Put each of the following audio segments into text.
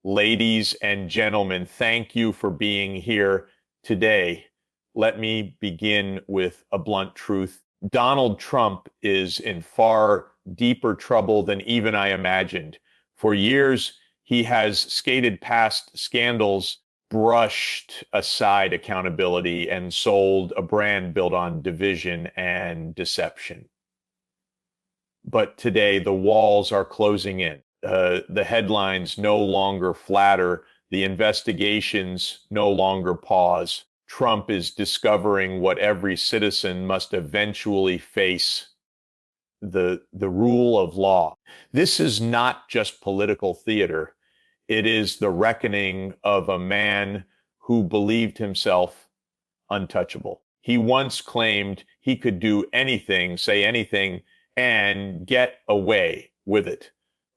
Ladies and gentlemen, thank you for being here today. Let me begin with a blunt truth. Donald Trump is in far deeper trouble than even I imagined. For years, he has skated past scandals, brushed aside accountability, and sold a brand built on division and deception. But today, the walls are closing in. The headlines no longer flatter. The investigations no longer pause. Trump is discovering what every citizen must eventually face, the rule of law. This is not just political theater. It is the reckoning of a man who believed himself untouchable. He once claimed he could do anything, say anything, and get away with it.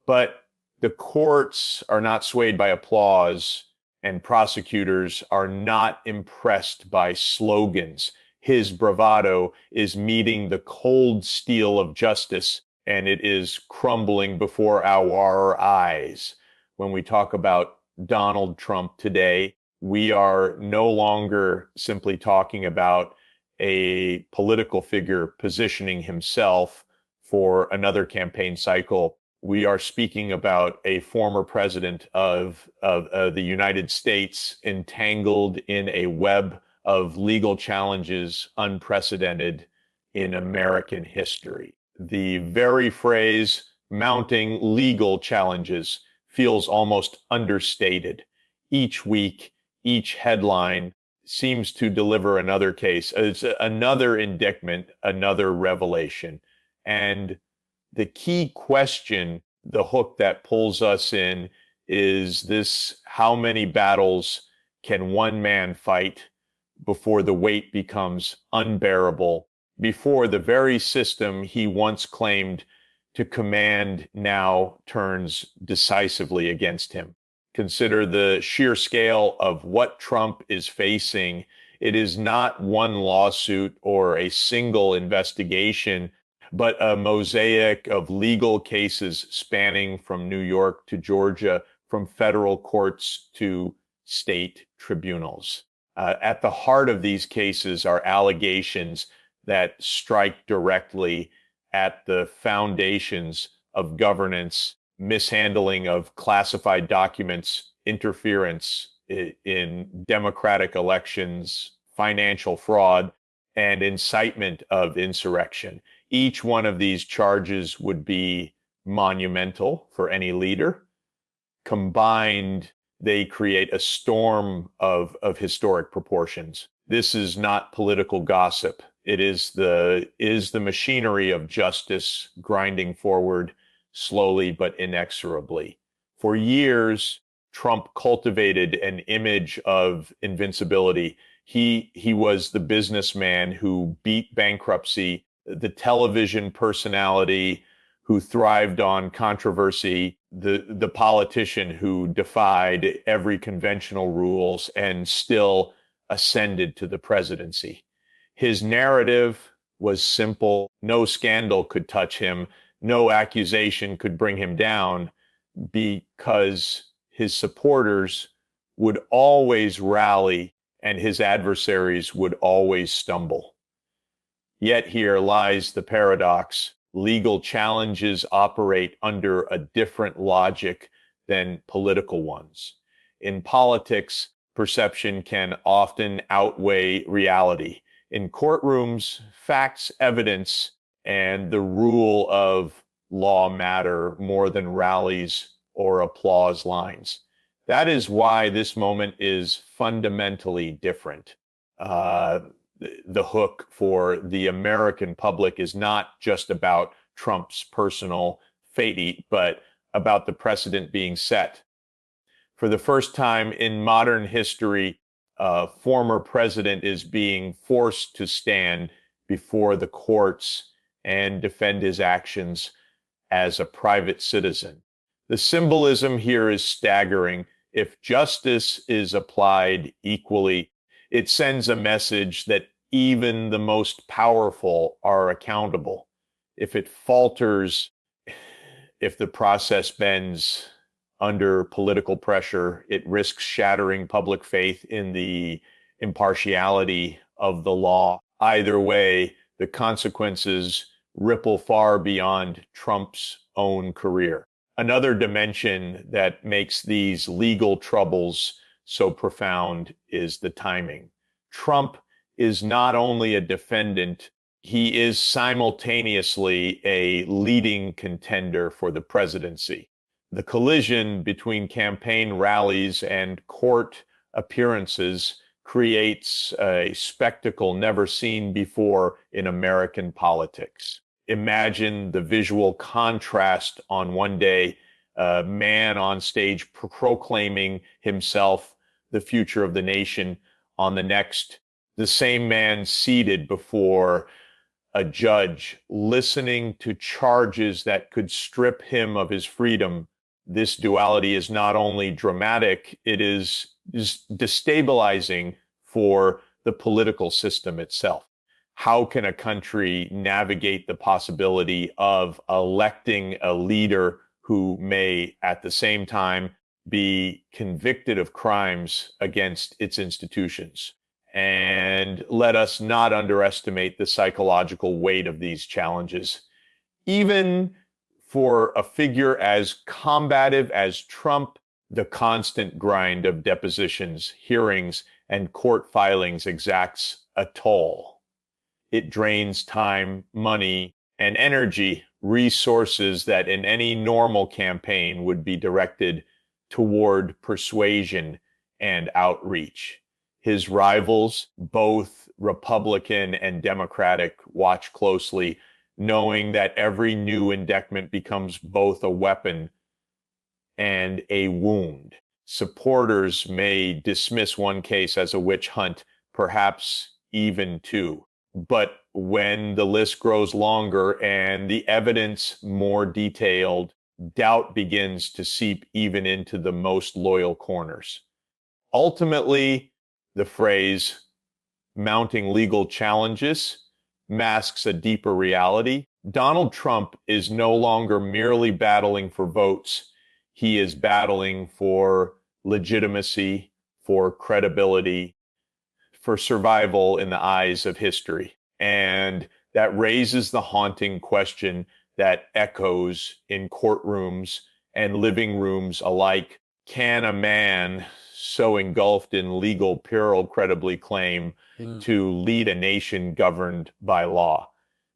But the courts are not swayed by applause, and prosecutors are not impressed by slogans. His bravado is meeting the cold steel of justice, and it is crumbling before our eyes. When we talk about Donald Trump today, we are no longer simply talking about a political figure positioning himself for another campaign cycle. We are speaking about a former president of the United States entangled in a web of legal challenges unprecedented in American history. The very phrase mounting legal challenges feels almost understated. Each week, each headline seems to deliver another case. It's another indictment, another revelation. And the key question, the hook that pulls us in, is this: how many battles can one man fight before the weight becomes unbearable, before the very system he once claimed to command now turns decisively against him? Consider the sheer scale of what Trump is facing. It is not one lawsuit or a single investigation, but a mosaic of legal cases spanning from New York to Georgia, from federal courts to state tribunals. At the heart of these cases are allegations that strike directly at the foundations of governance, mishandling of classified documents, interference in democratic elections, financial fraud, and incitement of insurrection. Each one of these charges would be monumental for any leader. Combined, they create a storm of historic proportions. This is not political gossip. It is the machinery of justice grinding forward slowly but inexorably. For years, Trump cultivated an image of invincibility. He was the businessman who beat bankruptcy, the television personality who thrived on controversy, the politician who defied every conventional rules and still ascended to the presidency. His narrative was simple. No scandal could touch him. No accusation could bring him down, because his supporters would always rally and his adversaries would always stumble. Yet here lies the paradox. Legal challenges operate under a different logic than political ones. In politics, perception can often outweigh reality. In courtrooms, facts, evidence, and the rule of law matter more than rallies or applause lines. That is why this moment is fundamentally different. The hook for the American public is not just about Trump's personal fate, but about the precedent being set. For the first time in modern history, a former president is being forced to stand before the courts and defend his actions as a private citizen. The symbolism here is staggering. If justice is applied equally, it sends a message that even the most powerful are accountable. If it falters, if the process bends, under political pressure. It risks shattering public faith in the impartiality of the law. Either way, the consequences ripple far beyond Trump's own career. Another dimension that makes these legal troubles so profound is the timing. Trump is not only a defendant, he is simultaneously a leading contender for the presidency. The collision between campaign rallies and court appearances creates a spectacle never seen before in American politics. Imagine the visual contrast on one day, a man on stage proclaiming himself the future of the nation. On the next, the same man seated before a judge listening to charges that could strip him of his freedom. This duality is not only dramatic, it is destabilizing for the political system itself. How can a country navigate the possibility of electing a leader who may at the same time be convicted of crimes against its institutions? And let us not underestimate the psychological weight of these challenges. Even for a figure as combative as Trump, the constant grind of depositions, hearings, and court filings exacts a toll. It drains time, money, and energy, resources that in any normal campaign would be directed toward persuasion and outreach. His rivals, both Republican and Democratic, watch closely, knowing that every new indictment becomes both a weapon and a wound. Supporters may dismiss one case as a witch hunt, perhaps even two. But when the list grows longer and the evidence more detailed, doubt begins to seep even into the most loyal corners. Ultimately, the phrase mounting legal challenges masks a deeper reality. Donald Trump is no longer merely battling for votes. He is battling for legitimacy, for credibility, for survival in the eyes of history. And that raises the haunting question that echoes in courtrooms and living rooms alike. Can a man so engulfed in legal peril credibly claim to lead a nation governed by law?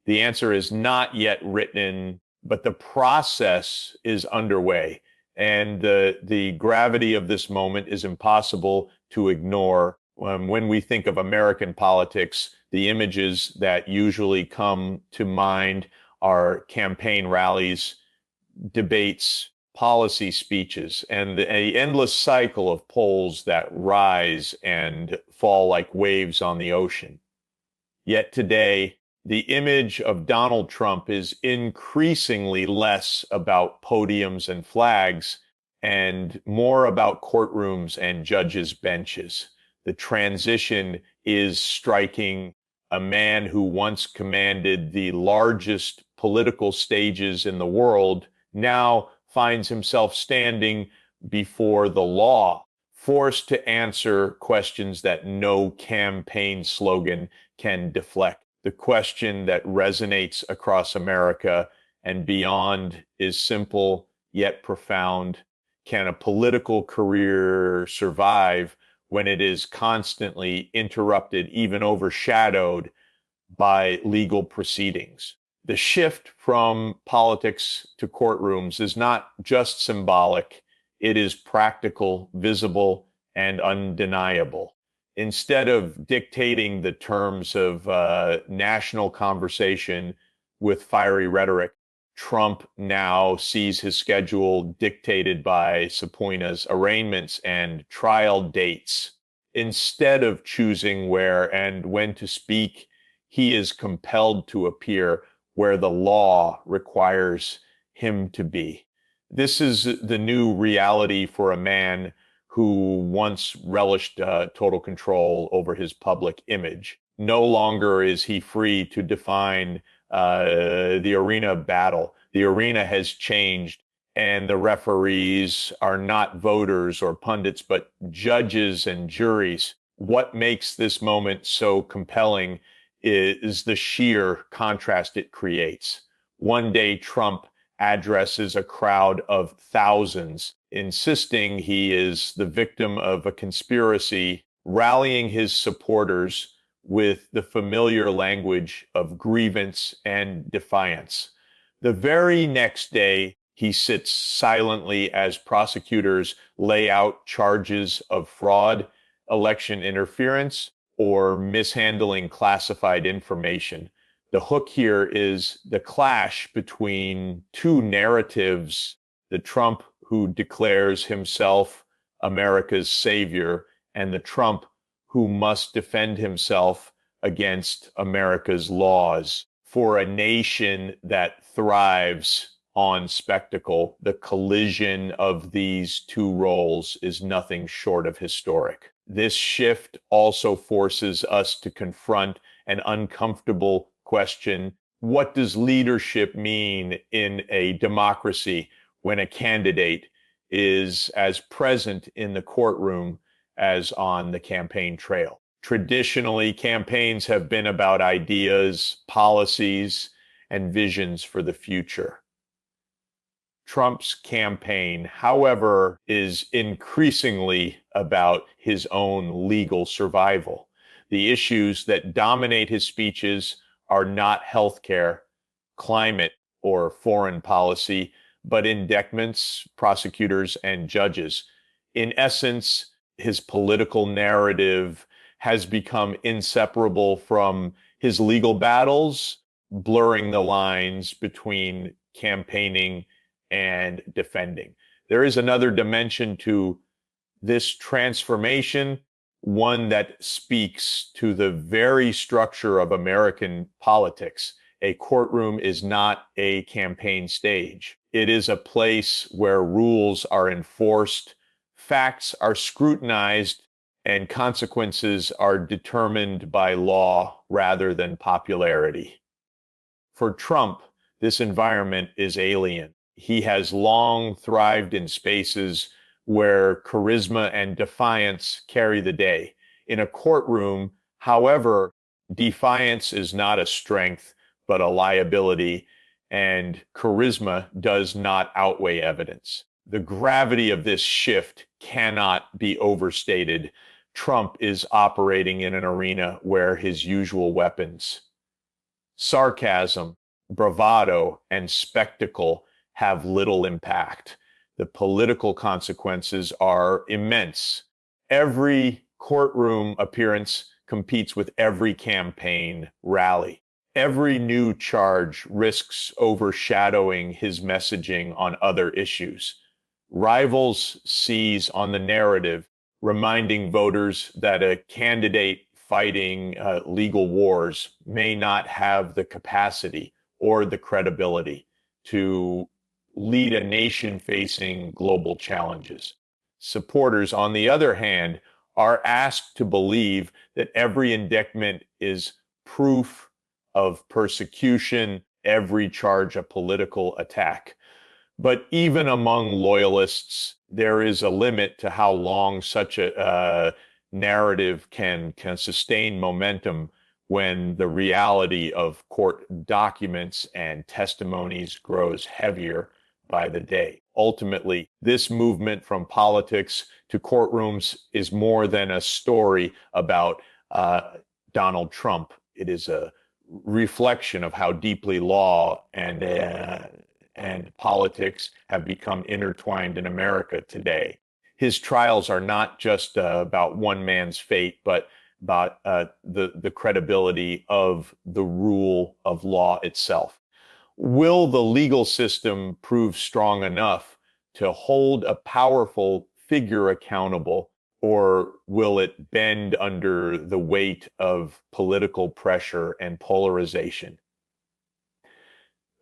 The answer is not yet written, but the process is underway. And the gravity of this moment is impossible to ignore. When we think of American politics, the images that usually come to mind are campaign rallies, debates, policy speeches, and an endless cycle of polls that rise and fall like waves on the ocean. Yet today, the image of Donald Trump is increasingly less about podiums and flags and more about courtrooms and judges' benches. The transition is striking. A man who once commanded the largest political stages in the world now finds himself standing before the law, forced to answer questions that no campaign slogan can deflect. The question that resonates across America and beyond is simple yet profound. Can a political career survive when it is constantly interrupted, even overshadowed by legal proceedings? The shift from politics to courtrooms is not just symbolic, it is practical, visible, and undeniable. Instead of dictating the terms of national conversation with fiery rhetoric, Trump now sees his schedule dictated by subpoenas, arraignments, and trial dates. Instead of choosing where and when to speak, he is compelled to appear where the law requires him to be. This is the new reality for a man who once relished total control over his public image. No longer is he free to define the arena of battle. The arena has changed, and the referees are not voters or pundits, but judges and juries. What makes this moment so compelling is the sheer contrast it creates. One day, Trump addresses a crowd of thousands, insisting he is the victim of a conspiracy, rallying his supporters with the familiar language of grievance and defiance. The very next day, he sits silently as prosecutors lay out charges of fraud, election interference, or mishandling classified information. The hook here is the clash between two narratives: the Trump who declares himself America's savior and the Trump who must defend himself against America's laws. For a nation that thrives on spectacle, the collision of these two roles is nothing short of historic. This shift also forces us to confront an uncomfortable question. What does leadership mean in a democracy when a candidate is as present in the courtroom as on the campaign trail? Traditionally, campaigns have been about ideas, policies, and visions for the future. Trump's campaign, however, is increasingly about his own legal survival. The issues that dominate his speeches are not healthcare, climate, or foreign policy, but indictments, prosecutors, and judges. In essence, his political narrative has become inseparable from his legal battles, blurring the lines between campaigning and defending. There is another dimension to this transformation, one that speaks to the very structure of American politics. A courtroom is not a campaign stage. It is a place where rules are enforced, facts are scrutinized, and consequences are determined by law rather than popularity. For Trump, this environment is alien. He has long thrived in spaces where charisma and defiance carry the day. In a courtroom, however, defiance is not a strength, but a liability, and charisma does not outweigh evidence. The gravity of this shift cannot be overstated. Trump is operating in an arena where his usual weapons, sarcasm, bravado, and spectacle, have little impact. The political consequences are immense. Every courtroom appearance competes with every campaign rally. Every new charge risks overshadowing his messaging on other issues. Rivals seize on the narrative, reminding voters that a candidate fighting legal wars may not have the capacity or the credibility to lead a nation facing global challenges. Supporters, on the other hand, are asked to believe that every indictment is proof of persecution, every charge a political attack. But even among loyalists, there is a limit to how long such a narrative can sustain momentum when the reality of court documents and testimonies grows heavier by the day. Ultimately, this movement from politics to courtrooms is more than a story about Donald Trump. It is a reflection of how deeply law and politics have become intertwined in America today. His trials are not just about one man's fate, but about the credibility of the rule of law itself. Will the legal system prove strong enough to hold a powerful figure accountable, or will it bend under the weight of political pressure and polarization?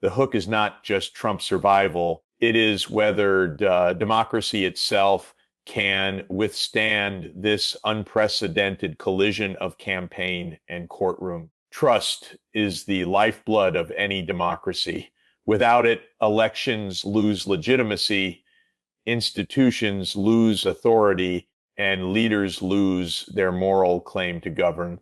The hook is not just Trump's survival. It is whether democracy itself can withstand this unprecedented collision of campaign and courtroom. Trust is the lifeblood of any democracy. Without it, elections lose legitimacy, institutions lose authority, and leaders lose their moral claim to govern.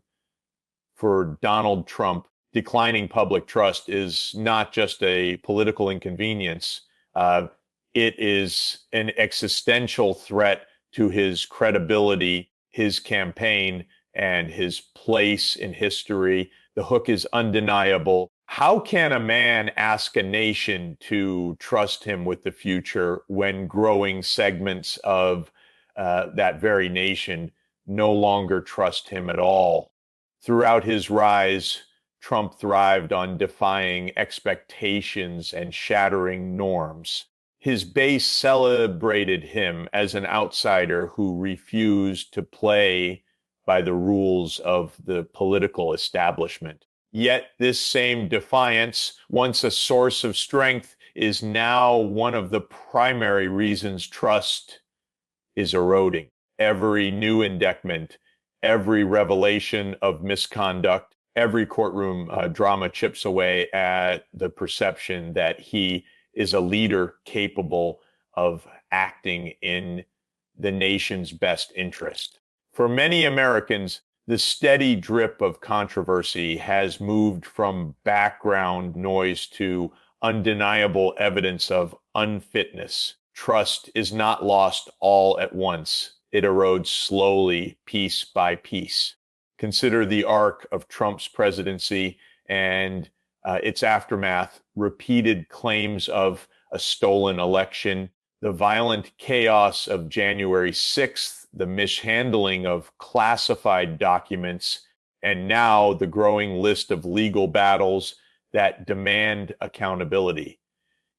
For Donald Trump, declining public trust is not just a political inconvenience. It is an existential threat to his credibility, his campaign, and his place in history. The hook is undeniable. How can a man ask a nation to trust him with the future when growing segments of that very nation no longer trust him at all? Throughout his rise, Trump thrived on defying expectations and shattering norms. His base celebrated him as an outsider who refused to play by the rules of the political establishment. Yet this same defiance, once a source of strength, is now one of the primary reasons trust is eroding. Every new indictment, every revelation of misconduct, every courtroom drama chips away at the perception that he is a leader capable of acting in the nation's best interest. For many Americans, the steady drip of controversy has moved from background noise to undeniable evidence of unfitness. Trust is not lost all at once. It erodes slowly, piece by piece. Consider the arc of Trump's presidency and its aftermath, repeated claims of a stolen election, the violent chaos of January 6th, the mishandling of classified documents, and now the growing list of legal battles that demand accountability.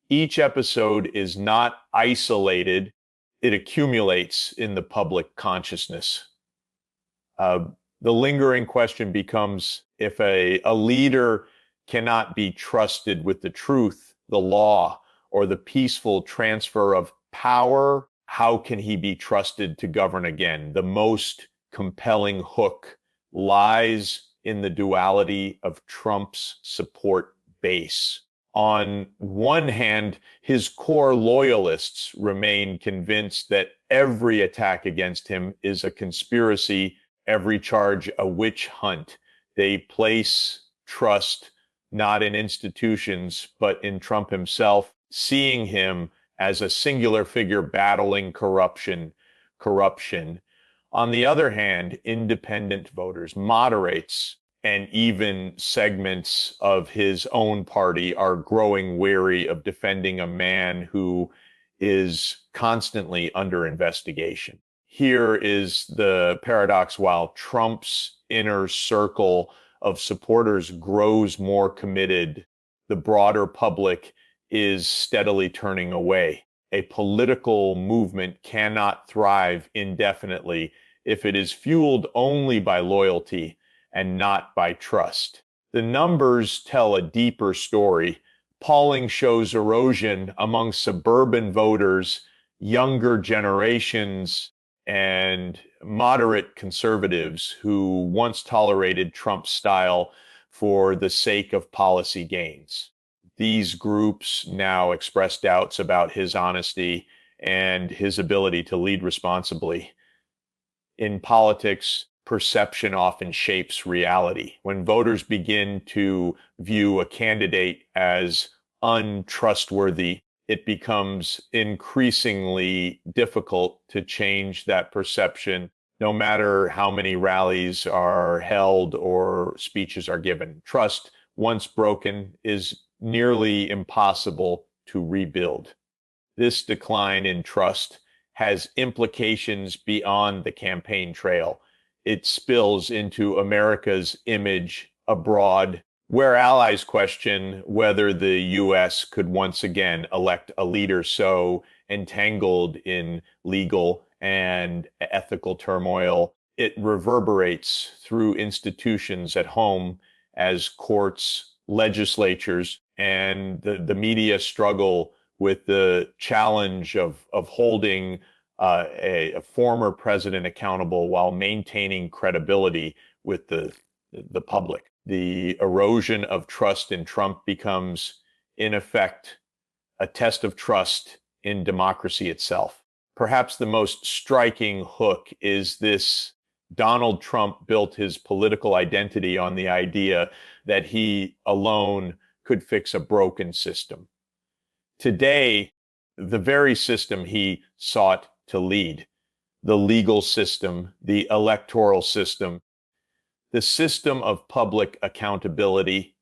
Each episode is not isolated, it accumulates in the public consciousness. The lingering question becomes, if a leader cannot be trusted with the truth, the law, or the peaceful transfer of power, how can he be trusted to govern again? The most compelling hook lies in the duality of Trump's support base. On one hand, his core loyalists remain convinced that every attack against him is a conspiracy, every charge a witch hunt. They place trust not in institutions, but in Trump himself, seeing him as a singular figure battling corruption. On the other hand, independent voters, moderates, and even segments of his own party are growing weary of defending a man who is constantly under investigation. Here is the paradox: while Trump's inner circle of supporters grows more committed, the broader public is steadily turning away. A political movement cannot thrive indefinitely if it is fueled only by loyalty and not by trust. The numbers tell a deeper story. Polling shows erosion among suburban voters, younger generations, and moderate conservatives who once tolerated Trump's style for the sake of policy gains. These groups now express doubts about his honesty and his ability to lead responsibly. In politics, perception often shapes reality. When voters begin to view a candidate as untrustworthy, it becomes increasingly difficult to change that perception, no matter how many rallies are held or speeches are given. Trust, once broken, is nearly impossible to rebuild. This decline in trust has implications beyond the campaign trail. It spills into America's image abroad, where allies question whether the U.S. could once again elect a leader so entangled in legal and ethical turmoil. It reverberates through institutions at home as courts, legislatures, and the media struggle with the challenge of holding a former president accountable while maintaining credibility with the public. The erosion of trust in Trump becomes in effect, a test of trust in democracy itself. Perhaps the most striking hook is this: Donald Trump built his political identity on the idea that he alone could fix a broken system. Today, the very system he sought to lead, the legal system, the electoral system, the system of public accountability,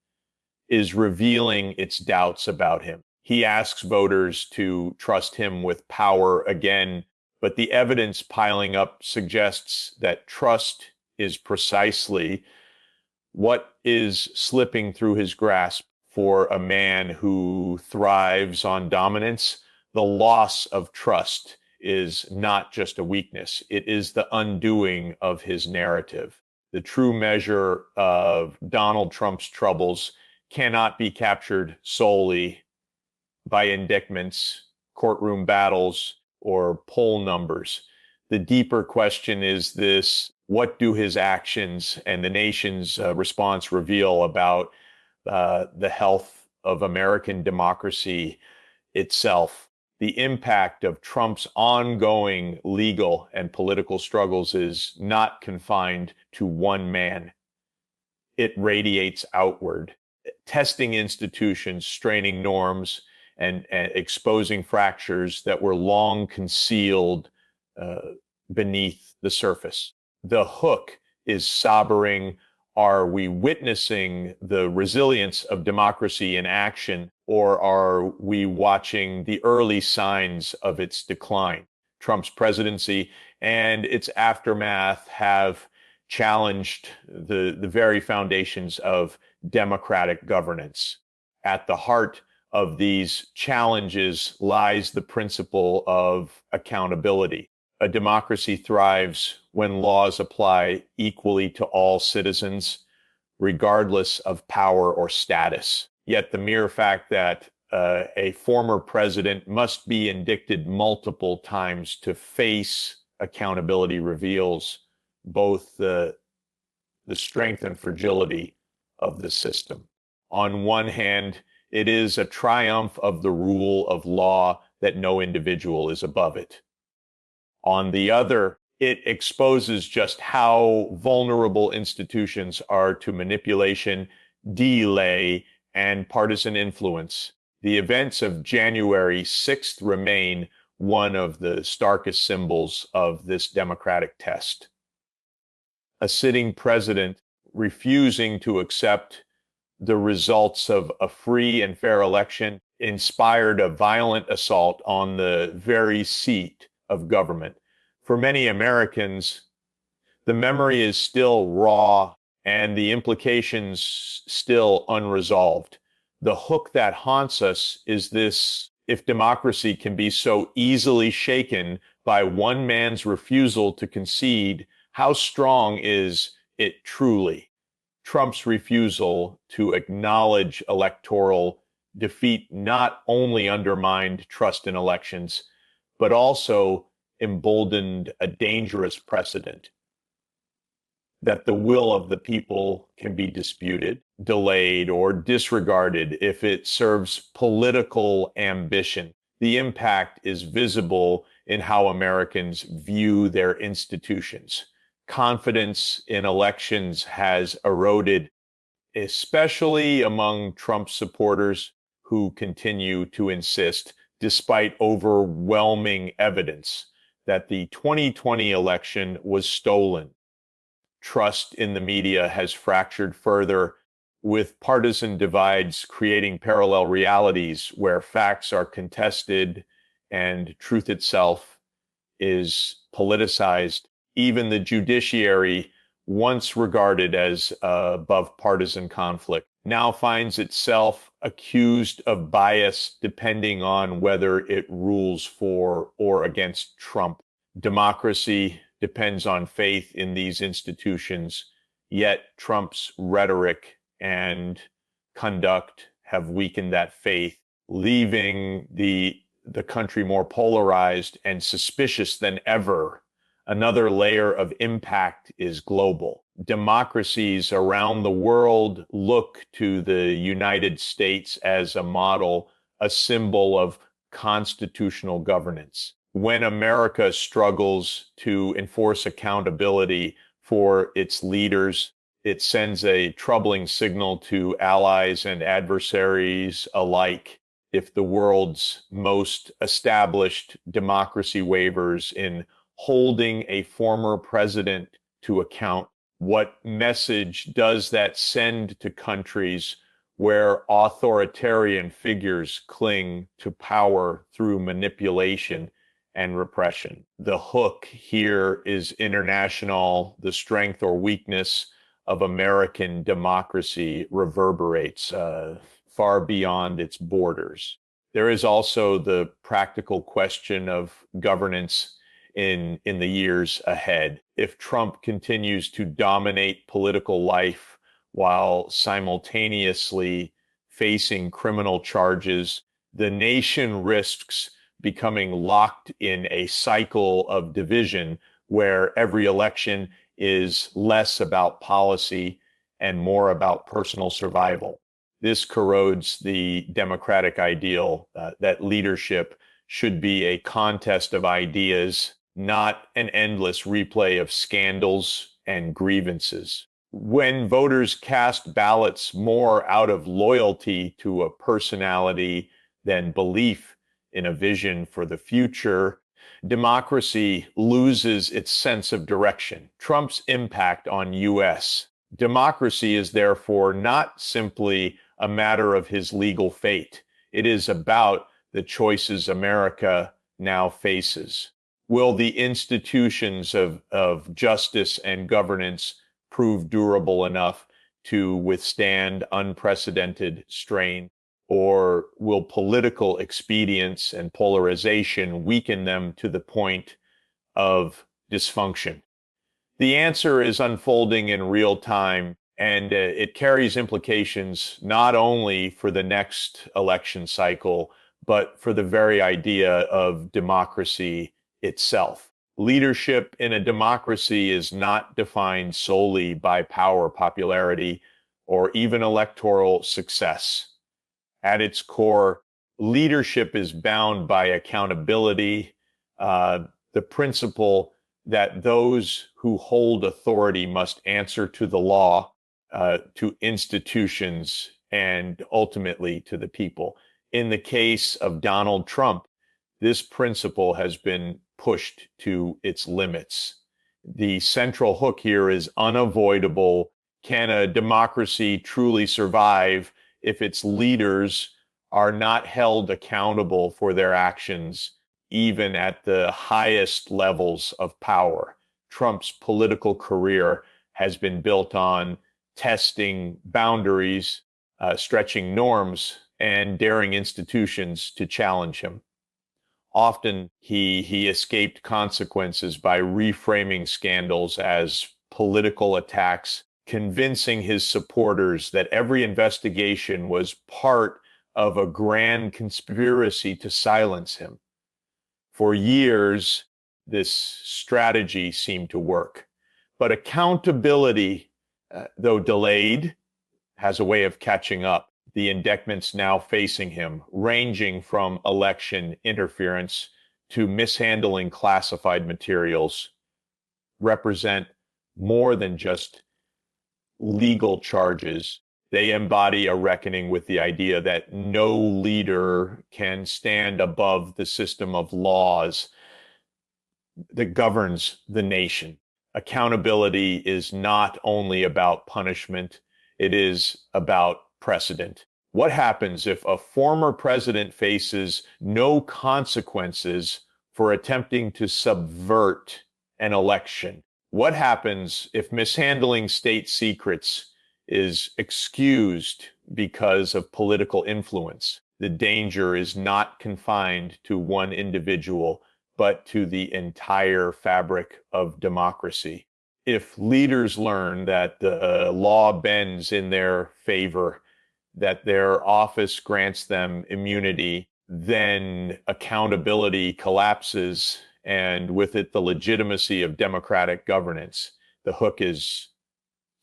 is revealing its doubts about him. He asks voters to trust him with power again, but the evidence piling up suggests that trust is precisely what is slipping through his grasp for a man who thrives on dominance. The loss of trust is not just a weakness, it is the undoing of his narrative. The true measure of Donald Trump's troubles cannot be captured solely by indictments, courtroom battles, or poll numbers. The deeper question is this: what do his actions and the nation's response reveal about the health of American democracy itself? The impact of Trump's ongoing legal and political struggles is not confined to one man. It radiates outward, testing institutions, straining norms, and exposing fractures that were long concealed beneath the surface. The hook is sobering. Are we witnessing the resilience of democracy in action, or are we watching the early signs of its decline? Trump's presidency and its aftermath have challenged the very foundations of democratic governance. At the heart of these challenges lies the principle of accountability. A democracy thrives when laws apply equally to all citizens, regardless of power or status. Yet the mere fact that a former president must be indicted multiple times to face accountability reveals both the strength and fragility of the system. On one hand, it is a triumph of the rule of law that no individual is above it. On the other, it exposes just how vulnerable institutions are to manipulation, delay, and partisan influence. The events of January 6th remain one of the starkest symbols of this democratic test. A sitting president refusing to accept the results of a free and fair election inspired a violent assault on the very seat of government. For many Americans, the memory is still raw and the implications still unresolved. The hook that haunts us is this: if democracy can be so easily shaken by one man's refusal to concede, how strong is it truly? Trump's refusal to acknowledge electoral defeat not only undermined trust in elections, but also emboldened a dangerous precedent that the will of the people can be disputed, delayed, or disregarded if it serves political ambition. The impact is visible in how Americans view their institutions. Confidence in elections has eroded, especially among Trump supporters who continue to insist, despite overwhelming evidence, that the 2020 election was stolen. Trust in the media has fractured further, with partisan divides creating parallel realities where facts are contested and truth itself is politicized. Even the judiciary, once regarded as above partisan conflict, now finds itself accused of bias depending on whether it rules for or against Trump. Democracy depends on faith in these institutions, yet Trump's rhetoric and conduct have weakened that faith, leaving the country more polarized and suspicious than ever. Another layer of impact is global. democracies around the world look to the United States as a model, a symbol of constitutional governance. When America struggles to enforce accountability for its leaders, it sends a troubling signal to allies and adversaries alike. If the world's most established democracy wavers in holding a former president to account, what message does that send to countries where authoritarian figures cling to power through manipulation and repression? The hook here is international. The strength or weakness of American democracy reverberates far beyond its borders. There is also the practical question of governance in the years ahead. If Trump continues to dominate political life while simultaneously facing criminal charges, the nation risks becoming locked in a cycle of division where every election is less about policy and more about personal survival. This corrodes the democratic ideal that leadership should be a contest of ideas, not an endless replay of scandals and grievances. When voters cast ballots more out of loyalty to a personality than belief in a vision for the future, democracy loses its sense of direction. Trump's impact on U.S. democracy is therefore not simply a matter of his legal fate. It is about the choices America now faces. Will the institutions of justice and governance prove durable enough to withstand unprecedented strain? Or will political expedience and polarization weaken them to the point of dysfunction? The answer is unfolding in real time, and it carries implications not only for the next election cycle, but for the very idea of democracy itself. Leadership in a democracy is not defined solely by power, popularity, or even electoral success. At its core, leadership is bound by accountability, the principle that those who hold authority must answer to the law, to institutions, and ultimately to the people. In the case of Donald Trump, this principle has been pushed to its limits. The central hook here is unavoidable. Can a democracy truly survive if its leaders are not held accountable for their actions, even at the highest levels of power? Trump's political career has been built on testing boundaries, stretching norms, and daring institutions to challenge him. Often he escaped consequences by reframing scandals as political attacks, convincing his supporters that every investigation was part of a grand conspiracy to silence him. For years, this strategy seemed to work. But accountability, though delayed, has a way of catching up. The indictments now facing him, ranging from election interference to mishandling classified materials, represent more than just legal charges. They embody a reckoning with the idea that no leader can stand above the system of laws that governs the nation. Accountability is not only about punishment, it is about precedent. What happens if a former president faces no consequences for attempting to subvert an election? What happens if mishandling state secrets is excused because of political influence? The danger is not confined to one individual, but to the entire fabric of democracy. If leaders learn that the law bends in their favor, that their office grants them immunity, then accountability collapses, and with it, the legitimacy of democratic governance. The hook is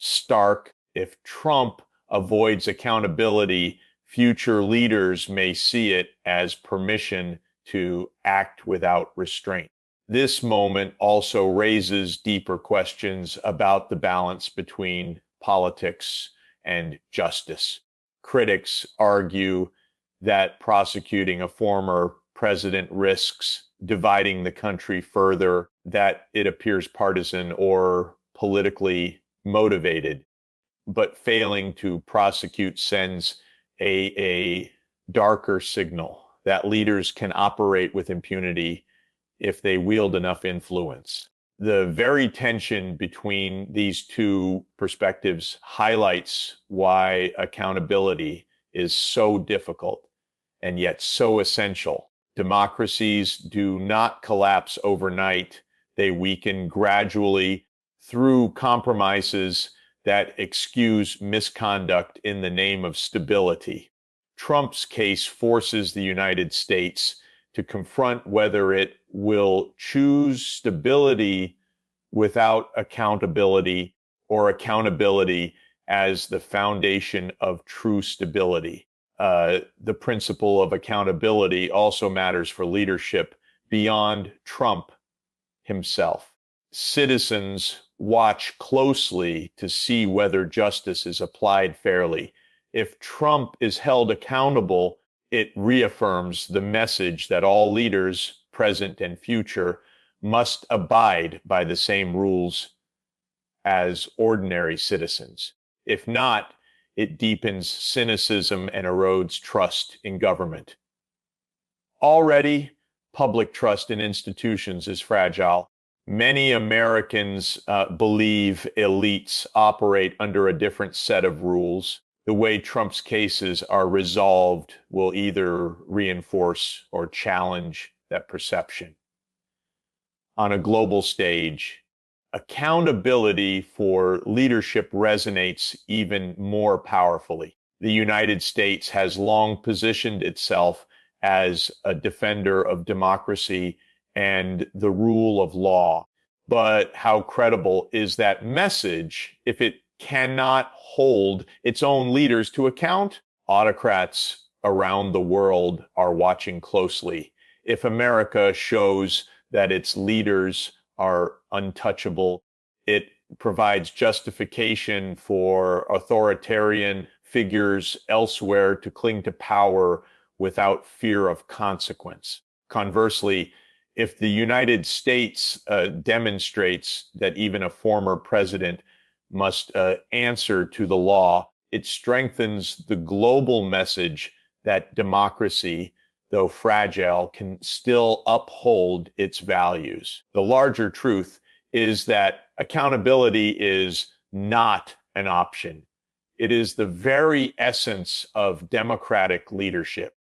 stark. If Trump avoids accountability, future leaders may see it as permission to act without restraint. This moment also raises deeper questions about the balance between politics and justice. Critics argue that prosecuting a former president risks dividing the country further, that it appears partisan or politically motivated, but failing to prosecute sends a darker signal that leaders can operate with impunity if they wield enough influence. The very tension between these two perspectives highlights why accountability is so difficult and yet so essential. Democracies do not collapse overnight. They weaken gradually through compromises that excuse misconduct in the name of stability. Trump's case forces the United States to confront whether it will choose stability without accountability or accountability as the foundation of true stability. The principle of accountability also matters for leadership beyond Trump himself. Citizens watch closely to see whether justice is applied fairly. If Trump is held accountable, it reaffirms the message that all leaders, present and future, must abide by the same rules as ordinary citizens. If not, it deepens cynicism and erodes trust in government. Already, public trust in institutions is fragile. Many Americans believe elites operate under a different set of rules. The way Trump's cases are resolved will either reinforce or challenge that perception. On a global stage, accountability for leadership resonates even more powerfully. The United States has long positioned itself as a defender of democracy and the rule of law. But how credible is that message if it cannot hold its own leaders to account? Autocrats around the world are watching closely. If America shows that its leaders are untouchable, it provides justification for authoritarian figures elsewhere to cling to power without fear of consequence. Conversely, if the United States demonstrates that even a former president must answer to the law, it strengthens the global message that democracy, though fragile, can still uphold its values. The larger truth is that accountability is not an option. It is the very essence of democratic leadership.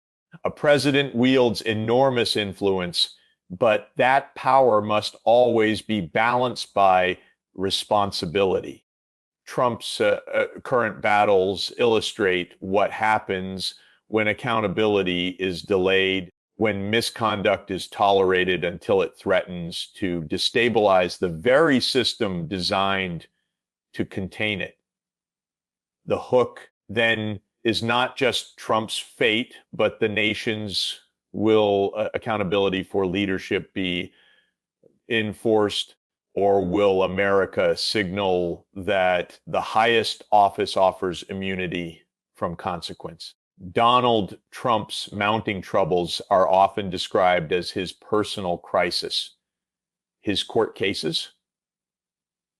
A president wields enormous influence, but that power must always be balanced by responsibility. Trump's current battles illustrate what happens when accountability is delayed, when misconduct is tolerated until it threatens to destabilize the very system designed to contain it. The hook then is not just Trump's fate, but the nation's. Will accountability for leadership be enforced, or will America signal that the highest office offers immunity from consequence? Donald Trump's mounting troubles are often described as his personal crisis. His court cases,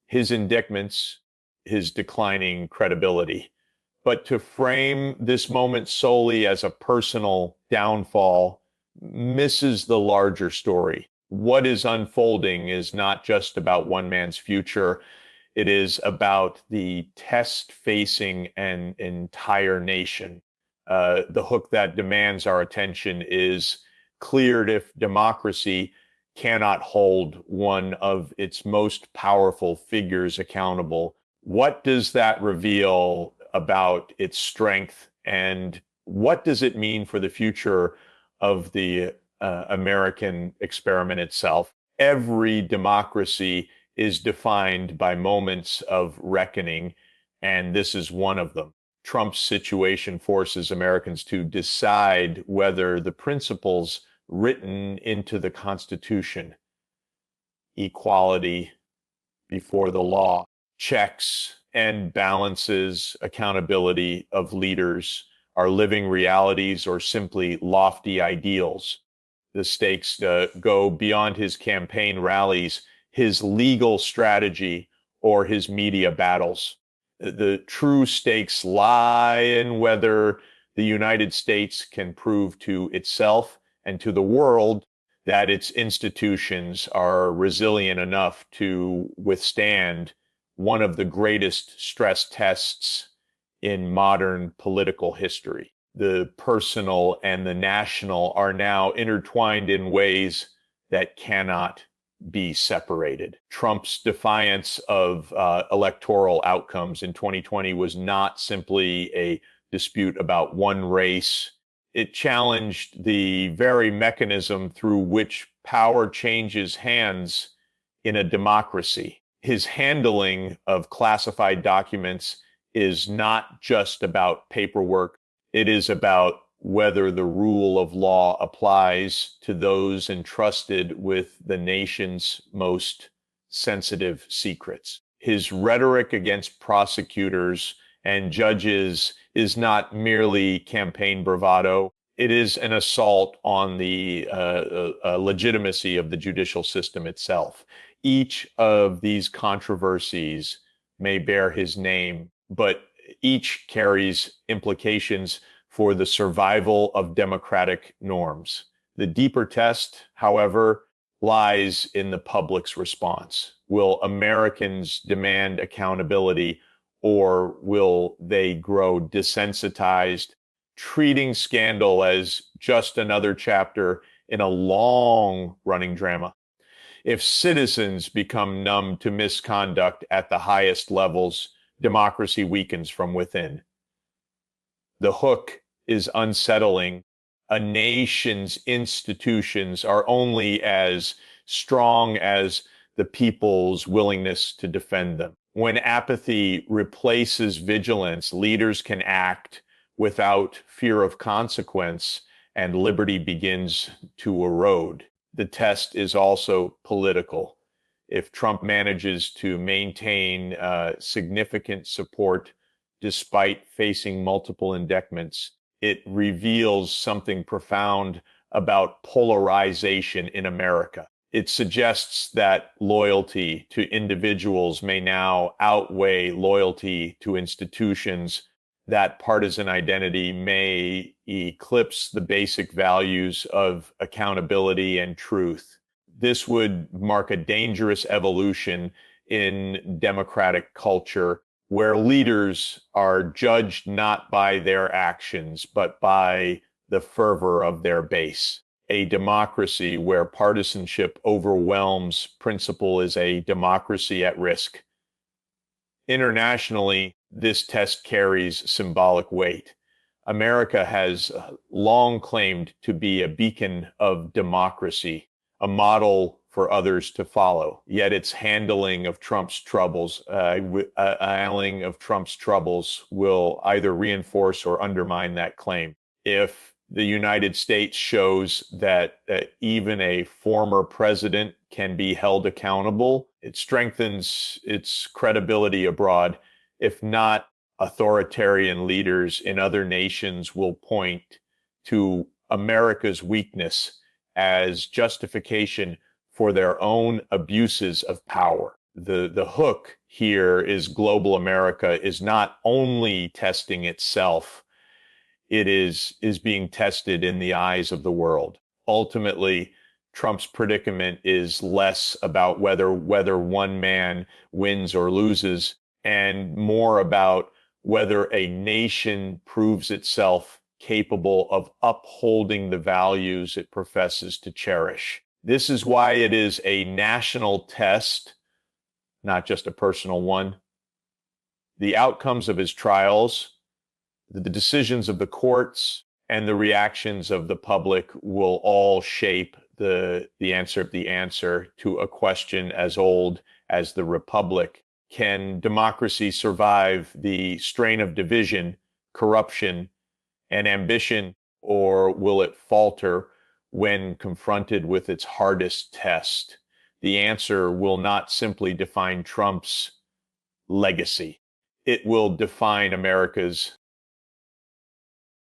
his indictments, his declining credibility. But to frame this moment solely as a personal downfall misses the larger story. What is unfolding is not just about one man's future. It is about the test facing an entire nation. The hook that demands our attention is cleared if democracy cannot hold one of its most powerful figures accountable. What does that reveal about its strength, and what does it mean for the future of the American experiment itself? Every democracy is defined by moments of reckoning, and this is one of them. Trump's situation forces Americans to decide whether the principles written into the Constitution, equality before the law, checks and balances, accountability of leaders, are living realities or simply lofty ideals. The stakes go beyond his campaign rallies, his legal strategy, or his media battles. The true stakes lie in whether the United States can prove to itself and to the world that its institutions are resilient enough to withstand one of the greatest stress tests in modern political history. The personal and the national are now intertwined in ways that cannot be separated. Trump's defiance of electoral outcomes in 2020 was not simply a dispute about one race. It challenged the very mechanism through which power changes hands in a democracy. His handling of classified documents is not just about paperwork. It is about whether the rule of law applies to those entrusted with the nation's most sensitive secrets. His rhetoric against prosecutors and judges is not merely campaign bravado. It is an assault on the legitimacy of the judicial system itself. Each of these controversies may bear his name, but each carries implications for the survival of democratic norms. The deeper test, however, lies in the public's response. Will Americans demand accountability, or will they grow desensitized, treating scandal as just another chapter in a long-running drama? If citizens become numb to misconduct at the highest levels, democracy weakens from within. The hook is unsettling. A nation's institutions are only as strong as the people's willingness to defend them. When apathy replaces vigilance, leaders can act without fear of consequence, and liberty begins to erode. The test is also political. If Trump manages to maintain significant support despite facing multiple indictments, it reveals something profound about polarization in America. It suggests that loyalty to individuals may now outweigh loyalty to institutions, that partisan identity may eclipse the basic values of accountability and truth. This would mark a dangerous evolution in democratic culture, where leaders are judged not by their actions, but by the fervor of their base. A democracy where partisanship overwhelms principle is a democracy at risk. Internationally, this test carries symbolic weight. America has long claimed to be a beacon of democracy, a model for others to follow. Yet its handling of Trump's troubles, will either reinforce or undermine that claim. If the United States shows that even a former president can be held accountable, it strengthens its credibility abroad. If not, authoritarian leaders in other nations will point to America's weakness as justification for their own abuses of power. The hook here is global America is not only testing itself, it is being tested in the eyes of the world. Ultimately, Trump's predicament is less about whether one man wins or loses, and more about whether a nation proves itself capable of upholding the values it professes to cherish. This is why it is a national test, not just a personal one. The outcomes of his trials, the decisions of the courts, and the reactions of the public will all shape the answer to a question as old as the Republic. Can democracy survive the strain of division, corruption, and ambition, or will it falter when confronted with its hardest test? The answer will not simply define Trump's legacy, it will define America's